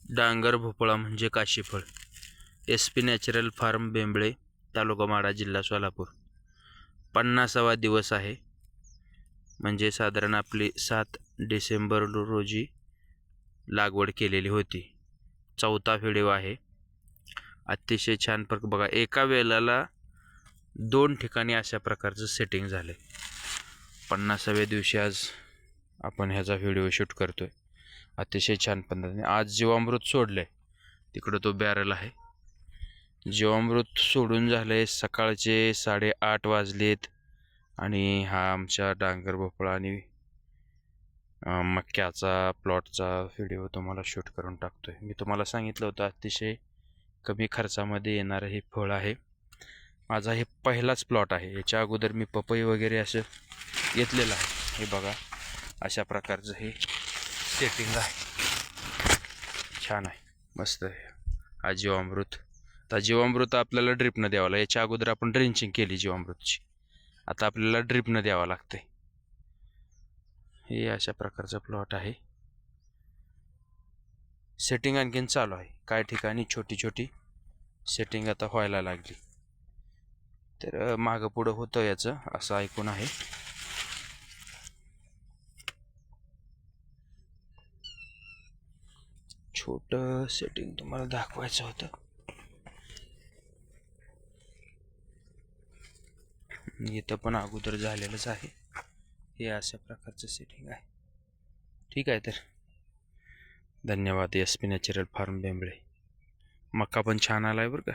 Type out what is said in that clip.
डांगर भोपळा म्हणजे काशीफळ. SP नॅचरल फार्म बेंबळे, तालुका माडा, जिल्हा सोलापूर. 50वा दिवस आहे, म्हणजे साधारण आपली 7 डिसेंबर रोजी लागवड केलेली होती. 4था व्हिडिओ आहे. अतिशय छान बघा, एका वेळेला 2 ठिकाणी अशा प्रकारचं सेटिंग झालं. 50व्या दिवशी आज आपण ह्याचा व्हिडिओ शूट करतोय. अतिशय छान पद्धतीने आज जीवामृत सोडलंय. तिकडं तो बॅरल आहे. जीवामृत सोडून झालंय. सकाळचे 8:30 वाजलेत आणि हा आमच्या डांगर भोपळा आणि मक्याचा प्लॉटचा व्हिडिओ तुम्हाला शूट करून टाकतोय. मी तुम्हाला सांगितलं होतं अतिशय कमी खर्चामध्ये येणारं हे फळ आहे. माझा हे पहिलाच प्लॉट आहे. याच्या अगोदर मी पपई वगैरे असं घेतलेलं आहे. हे बघा, अशा प्रकारचं हे सेटिंग आहे. छान आहे, मस्त आहे. हा जीवामृत. आता जीवामृत आपल्याला ड्रिपनं द्यावं लागेल. याच्या अगोदर आपण ड्रिंचिंग केली जीवामृतची. आता आपल्याला ड्रिपनं द्यावं लागतंय. हे अशा प्रकारचा प्लॉट आहे. सेटिंग आणखीन चालू आहे. काही ठिकाणी छोटी छोटी सेटिंग आता व्हायला लागली. तर मागं पुढं होतं याचं, असं ऐकून आहे. छोटं सेटिंग तुम्हाला दाखवायचं होतं. इथं पण अगोदर झालेलंच आहे. हे अशा प्रकारचं सेटिंग आहे. ठीक आहे, तर धन्यवाद. SP natural farm Bembale. मका पण छान आलाय बरं का.